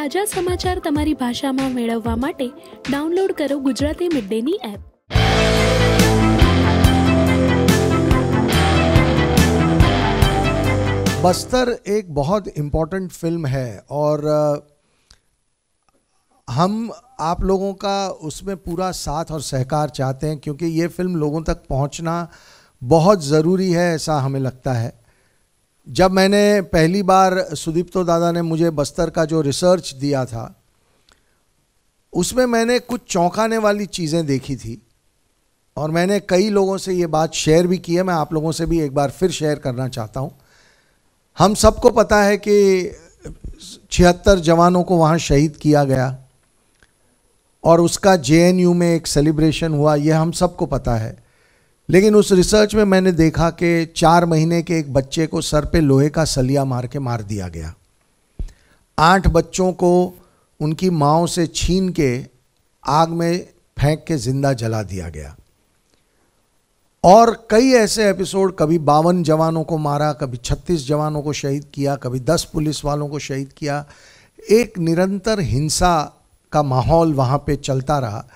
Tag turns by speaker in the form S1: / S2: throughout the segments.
S1: તાજા સમાચાર તમારી ભાષામાં મેળવવા માટે ડાઉનલોડ કરો ગુજરાતી મિડ ડેની એપ।
S2: बस्तर एक बहुत इम्पोर्टेंट फिल्म है और हम आप लोगों का उसमें पूरा साथ और सहकार चाहते हैं, क्योंकि ये फिल्म लोगों तक पहुंचना बहुत ज़रूरी है, ऐसा हमें लगता है। जब मैंने पहली बार सुदीप्तो दादा ने मुझे बस्तर का जो रिसर्च दिया था, उसमें मैंने कुछ चौंकाने वाली चीज़ें देखी थी और मैंने कई लोगों से ये बात शेयर भी की है। मैं आप लोगों से भी एक बार फिर शेयर करना चाहता हूँ। हम सबको पता है कि 76 जवानों को वहाँ शहीद किया गया और उसका JNU में एक सेलिब्रेशन हुआ, ये हम सबको पता है। लेकिन उस रिसर्च में मैंने देखा कि 4 महीने के एक बच्चे को सर पे लोहे का सलिया मार के मार दिया गया। 8 बच्चों को उनकी माँओं से छीन के आग में फेंक के जिंदा जला दिया गया। और कई ऐसे एपिसोड, कभी 52 जवानों को मारा, कभी 36 जवानों को शहीद किया, कभी 10 पुलिस वालों को शहीद किया। एक निरंतर हिंसा का माहौल वहाँ पे चलता रहा।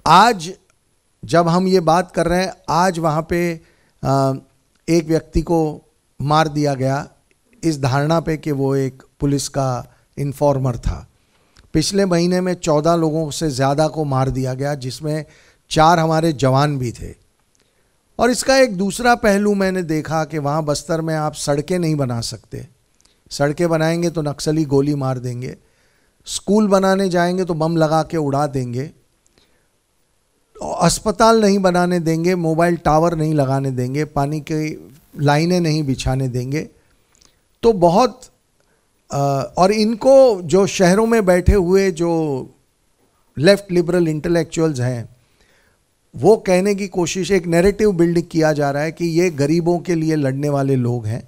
S2: आज जब हम ये बात कर रहे हैं, आज वहाँ पे एक व्यक्ति को मार दिया गया इस धारणा पे कि वो एक पुलिस का इन्फॉर्मर था। पिछले महीने में 14 लोगों से ज़्यादा को मार दिया गया, जिसमें 4 हमारे जवान भी थे। और इसका एक दूसरा पहलू मैंने देखा कि वहाँ बस्तर में आप सड़कें नहीं बना सकते। सड़कें बनाएंगे तो नक्सली गोली मार देंगे, स्कूल बनाने जाएंगे तो बम लगा के उड़ा देंगे, अस्पताल नहीं बनाने देंगे, मोबाइल टावर नहीं लगाने देंगे, पानी की लाइनें नहीं बिछाने देंगे। तो बहुत और इनको जो शहरों में बैठे हुए जो लेफ्ट लिबरल इंटेलेक्चुअल्स हैं, वो कहने की कोशिश, एक नैरेटिव बिल्ड किया जा रहा है कि ये गरीबों के लिए लड़ने वाले लोग हैं,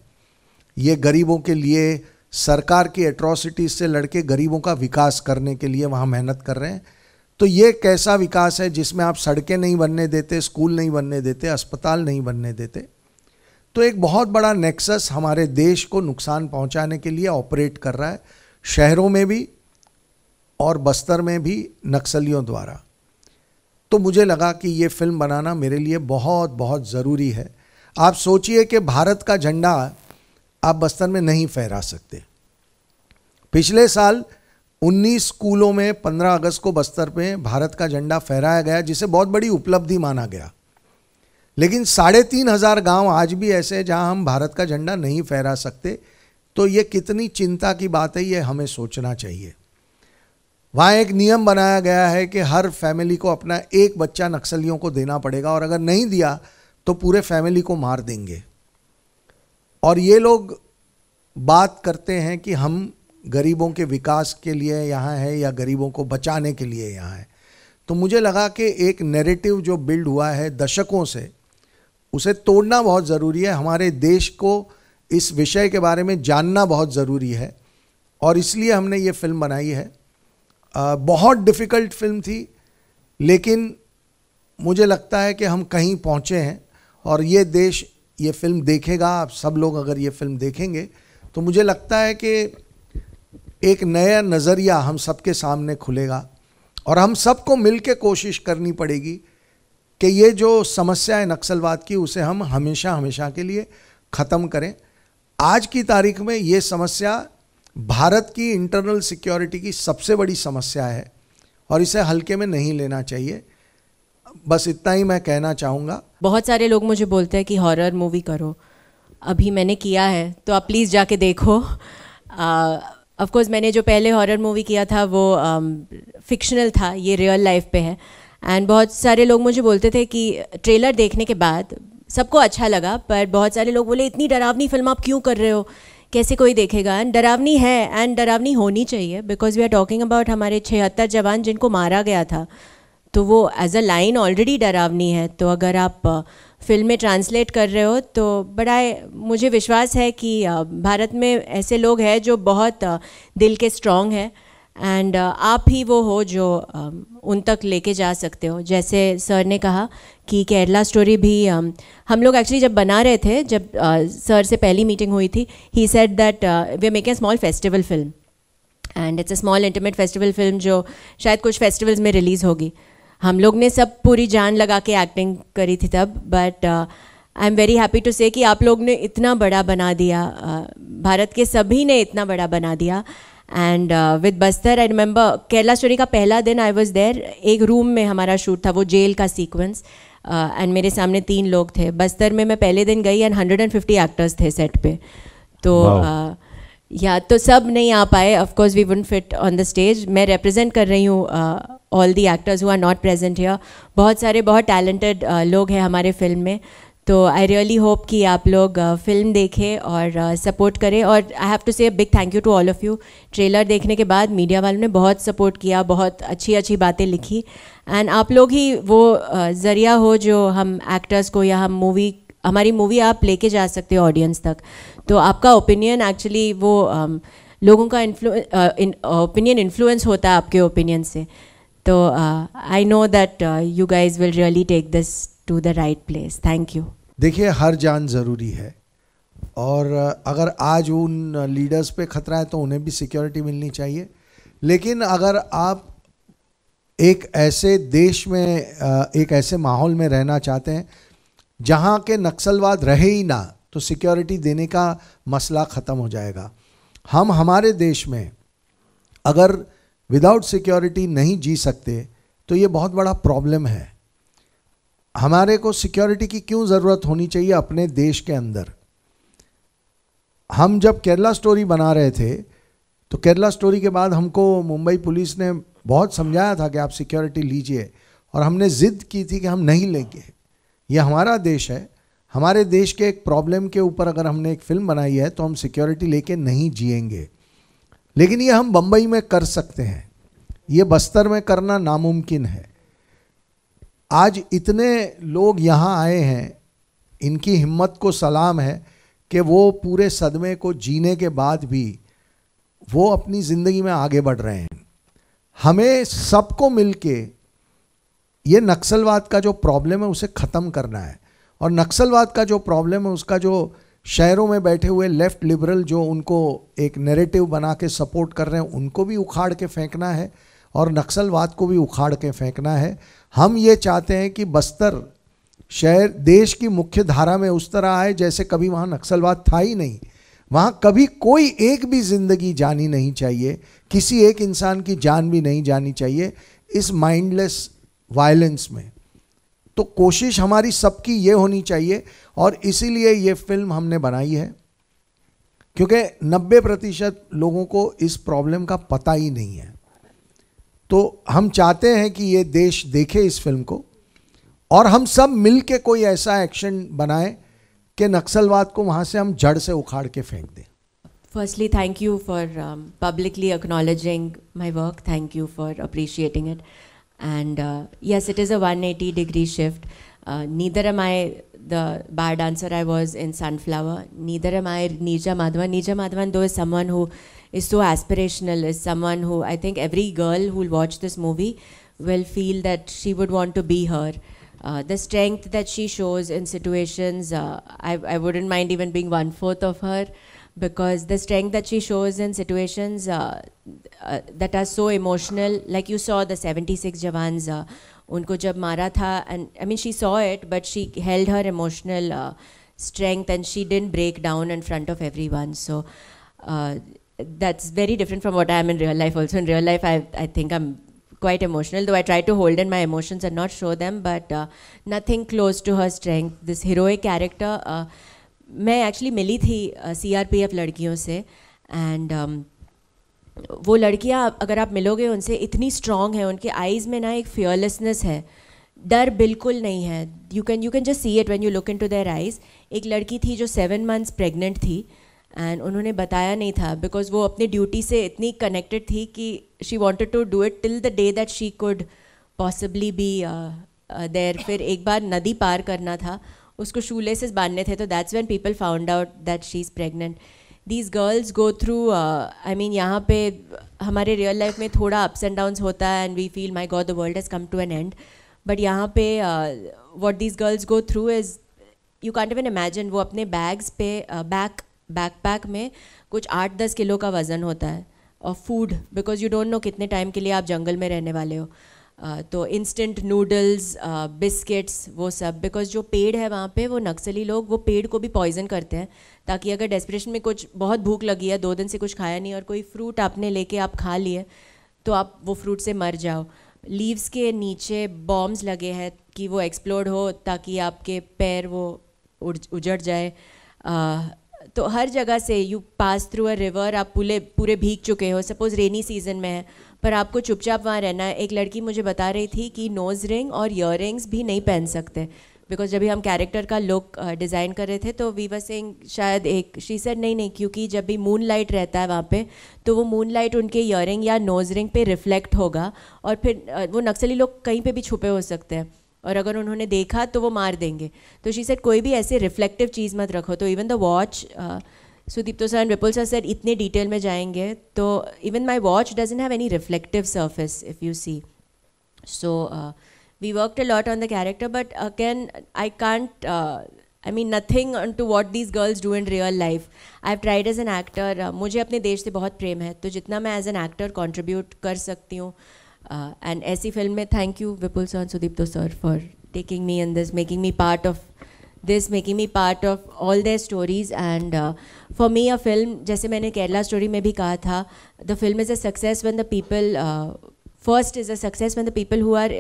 S2: ये गरीबों के लिए सरकार की एट्रॉसिटीज से लड़के गरीबों का विकास करने के लिए वहाँ मेहनत कर रहे हैं। तो ये कैसा विकास है जिसमें आप सड़कें नहीं बनने देते, स्कूल नहीं बनने देते, अस्पताल नहीं बनने देते। तो एक बहुत बड़ा नेक्सस हमारे देश को नुकसान पहुंचाने के लिए ऑपरेट कर रहा है, शहरों में भी और बस्तर में भी नक्सलियों द्वारा। तो मुझे लगा कि ये फिल्म बनाना मेरे लिए बहुत बहुत ज़रूरी है। आप सोचिए कि भारत का झंडा आप बस्तर में नहीं फहरा सकते। पिछले साल 19 स्कूलों में 15 अगस्त को बस्तर पे भारत का झंडा फहराया गया, जिसे बहुत बड़ी उपलब्धि माना गया। लेकिन 3,500 गांव आज भी ऐसे हैं जहां हम भारत का झंडा नहीं फहरा सकते। तो ये कितनी चिंता की बात है, ये हमें सोचना चाहिए। वहाँ एक नियम बनाया गया है कि हर फैमिली को अपना एक बच्चा नक्सलियों को देना पड़ेगा और अगर नहीं दिया तो पूरे फैमिली को मार देंगे। और ये लोग बात करते हैं कि हम गरीबों के विकास के लिए यहाँ है या गरीबों को बचाने के लिए यहाँ है। तो मुझे लगा कि एक नैरेटिव जो बिल्ड हुआ है दशकों से, उसे तोड़ना बहुत ज़रूरी है। हमारे देश को इस विषय के बारे में जानना बहुत ज़रूरी है और इसलिए हमने ये फिल्म बनाई है। बहुत डिफ़िकल्ट फिल्म थी, लेकिन मुझे लगता है कि हम कहीं पहुँचे हैं और ये देश ये फिल्म देखेगा। आप सब लोग अगर ये फिल्म देखेंगे तो मुझे लगता है कि एक नया नज़रिया हम सबके सामने खुलेगा और हम सबको मिलकर कोशिश करनी पड़ेगी कि ये जो समस्या है नक्सलवाद की, उसे हम हमेशा हमेशा के लिए ख़त्म करें। आज की तारीख में ये समस्या भारत की इंटरनल सिक्योरिटी की सबसे बड़ी समस्या है और इसे हल्के में नहीं लेना चाहिए। बस इतना ही मैं कहना चाहूँगा।
S3: बहुत सारे लोग मुझे बोलते हैं कि हॉरर मूवी करो, अभी मैंने किया है तो आप प्लीज़ जाके देखो। ऑफ कोर्स मैंने जो पहले हॉरर मूवी किया था वो फिक्शनल था, ये रियल लाइफ पे है। एंड बहुत सारे लोग मुझे बोलते थे कि ट्रेलर देखने के बाद सबको अच्छा लगा, पर बहुत सारे लोग बोले इतनी डरावनी फिल्म आप क्यों कर रहे हो, कैसे कोई देखेगा। एंड डरावनी है एंड डरावनी होनी चाहिए, because we are talking about हमारे 76 जवान जिनको मारा गया था, तो वो एज अ लाइन ऑलरेडी डरावनी है। तो अगर आप फिल्म में ट्रांसलेट कर रहे हो तो बड़ा मुझे विश्वास है कि भारत में ऐसे लोग हैं जो बहुत दिल के स्ट्रॉन्ग हैं एंड आप ही वो हो जो उन तक लेके जा सकते हो। जैसे सर ने कहा कि केरला स्टोरी भी हम लोग एक्चुअली जब बना रहे थे, जब सर से पहली मीटिंग हुई थी, he said that we are making a small festival film and it's a small intimate festival film जो शायद कुछ फेस्टिवल्स में रिलीज़ होगी. हम लोग ने सब पूरी जान लगा के एक्टिंग करी थी तब, but I am very happy to say कि आप लोग ने इतना बड़ा बना दिया, भारत के सभी ने इतना बड़ा बना दिया. And with Bastar, I remember Kerala story का पहला दिन आई वॉज देयर, एक रूम में हमारा शूट था, वो जेल का सीक्वेंस, एंड मेरे सामने 3 लोग थे. बस्तर में मैं पहले दिन गई एंड 150 एक्टर्स थे सेट पे. तो या तो सब नहीं आ पाए, of course we wouldn't fit on the stage. मैं रिप्रेजेंट कर रही हूँ all the actors who are not present here. बहुत सारे बहुत टैलेंटेड लोग हैं हमारे फिल्म में. तो आई रियली होप कि आप लोग फिल्म देखें और सपोर्ट करें. और I have to say big thank you to all of you. Trailer देखने के बाद मीडिया वालों ने बहुत सपोर्ट किया, बहुत अच्छी अच्छी बातें लिखी, एंड आप लोग ही वो ज़रिया हो जो हम एक्टर्स को या हमारी मूवी आप लेके जा सकते हो ऑडियंस तक. तो आपका ओपिनियन एक्चुअली वो लोगों का ओपिनियन इन्फ्लुएंस होता है आपके ओपिनियन से. तो I know that you guys will really take this to the right place. Thank you.
S2: देखिए, हर जान ज़रूरी है, और अगर आज उन लीडर्स पे खतरा है तो उन्हें भी सिक्योरिटी मिलनी चाहिए. लेकिन अगर आप एक ऐसे देश में, एक ऐसे माहौल में रहना चाहते हैं जहाँ के नक्सलवाद रहे ही ना, तो सिक्योरिटी देने का मसला ख़त्म हो जाएगा. हम हमारे देश में अगर विदाउट सिक्योरिटी नहीं जी सकते तो ये बहुत बड़ा प्रॉब्लम है. हमारे को सिक्योरिटी की क्यों ज़रूरत होनी चाहिए अपने देश के अंदर? हम जब केरला स्टोरी बना रहे थे तो केरला स्टोरी के बाद हमको मुंबई पुलिस ने बहुत समझाया था कि आप सिक्योरिटी लीजिए, और हमने ज़िद की थी कि हम नहीं लेंगे. ये हमारा देश है, हमारे देश के एक प्रॉब्लम के ऊपर अगर हमने एक फिल्म बनाई है तो हम सिक्योरिटी लेके नहीं जिएंगे. लेकिन ये हम बम्बई में कर सकते हैं, ये बस्तर में करना नामुमकिन है. आज इतने लोग यहाँ आए हैं, इनकी हिम्मत को सलाम है कि वो पूरे सदमे को जीने के बाद भी वो अपनी ज़िंदगी में आगे बढ़ रहे हैं. हमें सबको मिलके ये नक्सलवाद का जो प्रॉब्लम है उसे ख़त्म करना है. और नक्सलवाद का जो प्रॉब्लम है उसका जो शहरों में बैठे हुए लेफ्ट लिबरल जो उनको एक नैरेटिव बना के सपोर्ट कर रहे हैं, उनको भी उखाड़ के फेंकना है, और नक्सलवाद को भी उखाड़ के फेंकना है. हम ये चाहते हैं कि बस्तर शहर देश की मुख्य धारा में उस तरह आए जैसे कभी वहाँ नक्सलवाद था ही नहीं. वहाँ कभी कोई एक भी ज़िंदगी जानी नहीं चाहिए, किसी एक इंसान की जान भी नहीं जानी चाहिए इस माइंडलेस वायलेंस में. तो कोशिश हमारी सबकी ये होनी चाहिए, और इसीलिए ये फिल्म हमने बनाई है, क्योंकि 90% लोगों को इस प्रॉब्लम का पता ही नहीं है. तो हम चाहते हैं कि ये देश देखे इस फिल्म को, और हम सब मिल के कोई ऐसा एक्शन बनाएं कि नक्सलवाद को वहाँ से हम जड़ से उखाड़ के फेंक दें.
S3: Firstly, thank you for publicly acknowledging my work. Thank you for appreciating it. And yes, it is a 180-degree shift. Neither am I the bar dancer I was in Sunflower. Neither am I Neerja Madhavan. Neerja Madhavan, though, is someone who is so aspirational, is someone who I think every girl who will watch this movie will feel that she would want to be her. The strength that she shows in situations, I wouldn't mind even being 1/4 of her, because the strength that she shows in situations that are so emotional, like you saw the 76 Jawans, unko jab mara tha, and I mean she saw it, but she held her emotional strength and she didn't break down in front of everyone. So that's very different from what I am in real life. Also in real life, I think I'm quite emotional, though I try to hold in my emotions and not show them, but nothing close to her strength. This heroic character, मैं actually मिली थी CRPF लड़कियों से, and वो लड़कियां अगर आप मिलोगे उनसे इतनी स्ट्रॉन्ग है, उनके आईज़ में ना एक फियरलेसनेस है, डर बिल्कुल नहीं है. You can just see it when you look into their eyes. एक लड़की थी जो 7 months प्रेग्नेंट थी, एंड उन्होंने बताया नहीं था बिकॉज वो अपनी ड्यूटी से इतनी कनेक्टेड थी कि she wanted to do it till the day that she could possibly be there. फिर एक बार नदी पार करना था, उसको शूलेसेस बांधने थे, तो that's when people found out that she is pregnant. These girls go through, I mean यहाँ पे हमारे रियल लाइफ में थोड़ा अप्स एंड डाउन्स होता है, and we feel my god the world has come to an end. But यहाँ पे what these girls go through is you can't even imagine. वो अपने बैग्स पे बैकपैक में कुछ 8-10 किलो का वज़न होता है, food, because you don't know कितने टाइम के लिए आप जंगल में रहने वाले हो. तो इंस्टेंट नूडल्स, बिस्किट्स, वो सब, बिकॉज जो पेड़ है वहाँ पे, वो नक्सली लोग वो पेड़ को भी पॉइजन करते हैं, ताकि अगर डेस्परेशन में कुछ बहुत भूख लगी है, 2 दिन से कुछ खाया नहीं और कोई फ्रूट आपने लेके आप खा लिए, तो आप वो फ्रूट से मर जाओ. लीव्स के नीचे बॉम्ब्स लगे हैं कि वो एक्सप्लोड हो, ताकि आपके पैर वो उजड़ जाए. तो हर जगह से you pass through a river, आप पूरे भीग चुके हो, सपोज रेनी सीजन में है, पर आपको चुपचाप वहाँ रहना है. एक लड़की मुझे बता रही थी कि नोज़ रिंग और ईयर रिंग्स भी नहीं पहन सकते, बिकॉज जब भी हम कैरेक्टर का लुक डिज़ाइन कर रहे थे तो वी वर सेइंग शायद एक शी सेड नहीं, क्योंकि जब भी मून लाइट रहता है वहाँ पे, तो वो मून लाइट उनके ईयर रिंग या नोज़ रिंग पे रिफ्लेक्ट होगा, और फिर वो नक्सली लोग कहीं पे भी छुपे हो सकते हैं, और अगर उन्होंने देखा तो वो मार देंगे. तो शी सेड कोई भी ऐसे रिफ्लेक्टिव चीज़ मत रखो. तो even the watch, Sudipto sir and Vipul sir इतने डिटेल में जाएंगे, तो even my watch doesn't have any reflective surface if you see. So we worked a lot on the character, but again I can't I mean nothing to what these girls do in real life. I've tried as an actor. मुझे अपने देश से बहुत प्रेम है, तो जितना मैं as an actor contribute कर सकती हूँ, and ऐसी फिल्म में thank you Vipul sir and Sudipto sir for taking me in this, making me part of all their stories. And for me a film, जैसे मैंने केरला स्टोरी में भी कहा था, the film is a success when the people first is a success when the people who are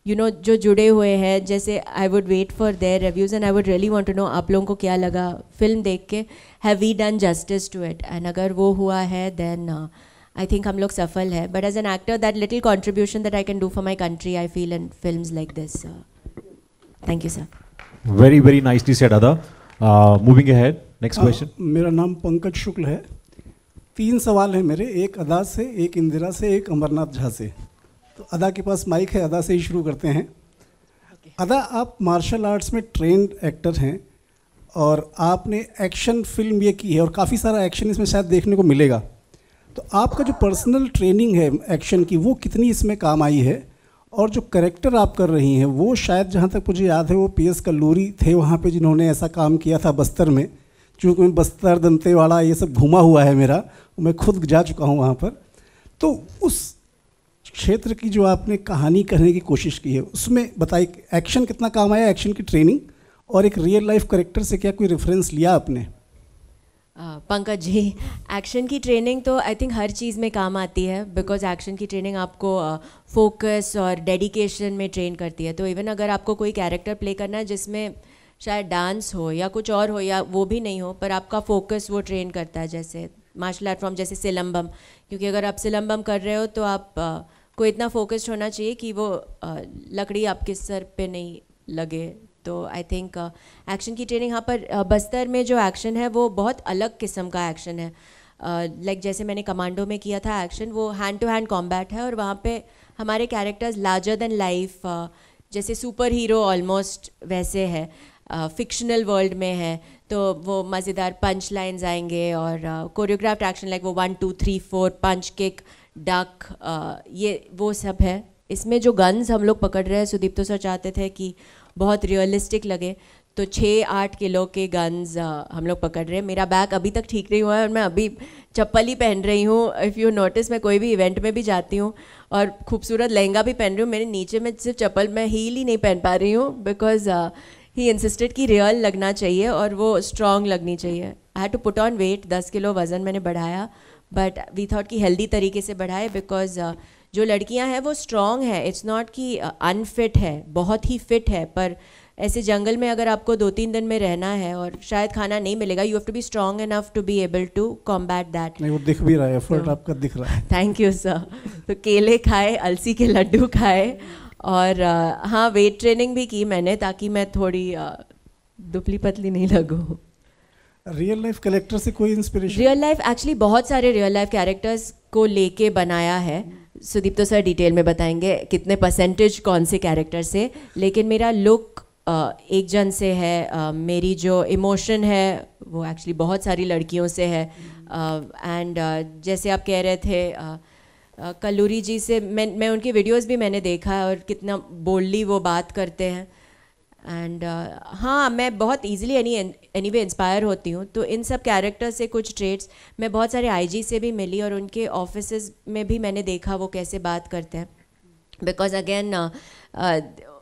S3: जो जुड़े हुए हैं, जैसे I would wait for their reviews and I would really want to know आप लोगों को क्या लगा फिल्म देख के, have we done justice to it, and अगर वो हुआ है देन आई थिंक हम लोग सफल है. But as an actor that little contribution that I can do for my country, I feel in films like this. Thank you sir.
S4: Very very nicely said Adah. Moving ahead, next question.
S5: मेरा नाम पंकज शुक्ल है. 3 सवाल हैं मेरे, एक अदा से, एक इंदिरा से, एक अमरनाथ झा से. तो अदा के पास माइक है, अदा से ही शुरू करते हैं. अदा, आप मार्शल आर्ट्स में ट्रेंड एक्टर हैं और आपने एक्शन फिल्म ये की है और काफ़ी सारा एक्शन इसमें शायद देखने को मिलेगा. तो आपका जो पर्सनल ट्रेनिंग है एक्शन की, वो कितनी इसमें काम आई है? और जो करेक्टर आप कर रही हैं वो शायद, जहाँ तक मुझे याद है, वो PS कल्लूरी थे वहाँ पे जिन्होंने ऐसा काम किया था बस्तर में. चूँकि मैं बस्तर, दंतेवाड़ा ये सब घूमा हुआ है मेरा, मैं खुद जा चुका हूँ वहाँ पर. तो उस क्षेत्र की जो आपने कहानी करने की कोशिश की है, उसमें बताइए एक्शन कितना काम आया, एक्शन की ट्रेनिंग, और एक रियल लाइफ करेक्टर से क्या कोई रेफरेंस लिया आपने?
S3: पंकज जी, एक्शन की ट्रेनिंग तो आई थिंक हर चीज़ में काम आती है, बिकॉज एक्शन की ट्रेनिंग आपको फोकस और डेडिकेशन में ट्रेन करती है. तो इवन अगर आपको कोई कैरेक्टर प्ले करना है जिसमें शायद डांस हो या कुछ और हो या वो भी नहीं हो, पर आपका फोकस वो ट्रेन करता है. जैसे मार्शल आर्ट फॉर्म जैसे सिलम्बम, क्योंकि अगर आप सिलम्बम कर रहे हो तो आप को इतना फोकस्ड होना चाहिए कि वो लकड़ी आपके सर पे नहीं लगे. तो आई थिंक एक्शन की ट्रेनिंग यहाँ पर बस्तर में जो एक्शन है वो बहुत अलग किस्म का एक्शन है. लाइक जैसे मैंने कमांडो में किया था एक्शन, वो हैंड टू हैंड कॉम्बैट है, और वहाँ पे हमारे कैरेक्टर्स लार्जर देन लाइफ, जैसे सुपर हीरो ऑलमोस्ट वैसे है, फिक्शनल वर्ल्ड में है. तो वो मज़ेदार पंच लाइन्स आएंगे और कोरियोग्राफ्ड एक्शन लाइक वो 1 2 3 4 पंच किक डक, ये वो सब है. इसमें जो गन्स हम लोग पकड़ रहे हैं, सुदीप्तो सर चाहते थे कि बहुत रियलिस्टिक लगे, तो 6-8 किलो के गन्स हम लोग पकड़ रहे हैं. मेरा बैग अभी तक ठीक नहीं हुआ है और मैं अभी चप्पल ही पहन रही हूँ. इफ़ यू नोटिस, मैं कोई भी इवेंट में भी जाती हूँ और खूबसूरत लहंगा भी पहन रही हूँ, मेरे नीचे में सिर्फ चप्पल, मैं हील ही नहीं पहन पा रही हूँ, बिकॉज ही इंसिस्टेड कि रियल लगना चाहिए और वो स्ट्रॉन्ग लगनी चाहिए. I had to put on weight, 10 kilo वज़न मैंने बढ़ाया, बट वी थॉट कि हेल्दी तरीके से बढ़ाए, बिकॉज जो लड़कियां हैं वो स्ट्रॉन्ग है. इट्स नॉट कि अनफिट है, बहुत ही फिट है, पर ऐसे जंगल में अगर आपको 2-3 दिन में रहना है और शायद खाना नहीं मिलेगा, you have to be strong enough to be able to combat that.
S5: नहीं, वो दिख भी रहा है, एफर्ट आपका दिख रहा है.
S3: Thank you sir. तो केले खाए, अलसी के लड्डू खाए, और हाँ, वेट ट्रेनिंग भी की मैंने, ताकि मैं थोड़ी दुबली पतली नहीं लगूँ.
S5: रियल लाइफ कैरेक्टर से कोई इंस्पिरेशन?
S3: रियल लाइफ एक्चुअली बहुत सारे रियल लाइफ कैरेक्टर्स को लेके बनाया है. सुदीप्तो सर डिटेल में बताएंगे कितने परसेंटेज कौन से कैरेक्टर से, लेकिन मेरा लुक एक जन से है, मेरी जो इमोशन है वो एक्चुअली बहुत सारी लड़कियों से है. एंड जैसे आप कह रहे थे कल्लूरी जी से, मैं उनकी वीडियोस भी मैंने देखा है और कितना बोल्डली वो बात करते हैं. एंड हाँ, मैं बहुत ईजिली एनीवे इंस्पायर होती हूँ, तो इन सब कैरेक्टर से कुछ ट्रेड्स मैं बहुत सारे आईजी से भी मिली और उनके ऑफिसेज में भी मैंने देखा वो कैसे बात करते हैं। बिकॉज अगेन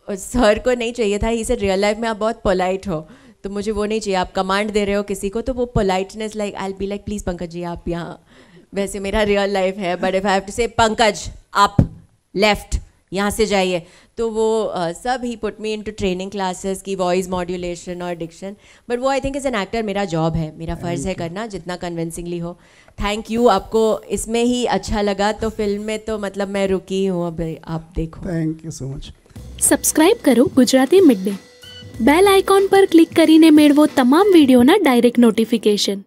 S3: सर को नहीं चाहिए था, ही सेड रियल लाइफ में आप बहुत पोलाइट हो, तो मुझे वो नहीं चाहिए, आप कमांड दे रहे हो किसी को तो वो politeness, like I will be like please Pankaj ji आप यहाँ, वैसे मेरा रियल लाइफ है, but if I have to say Pankaj आप लेफ्ट यहाँ से जाइए, तो वो सब ही put me into training classes की वॉइस मॉड्यूलेशन और डिक्शन। बट वो I think as an actor मेरा जॉब है, मेरा फ़र्ज़ है करना जितना कन्विंसिंगली हो। थैंक यू, आपको इसमें ही अच्छा लगा तो फिल्म में तो मतलब मैं रुकी हूँ, अब आप देखो।
S5: Thank you so much.
S1: Subscribe કરો Gujarati mid day, bell icon પર ક્લિક કરીને મેળવો તમામ વિડીયોના ડાયરેક્ટ નોટિફિકેશન।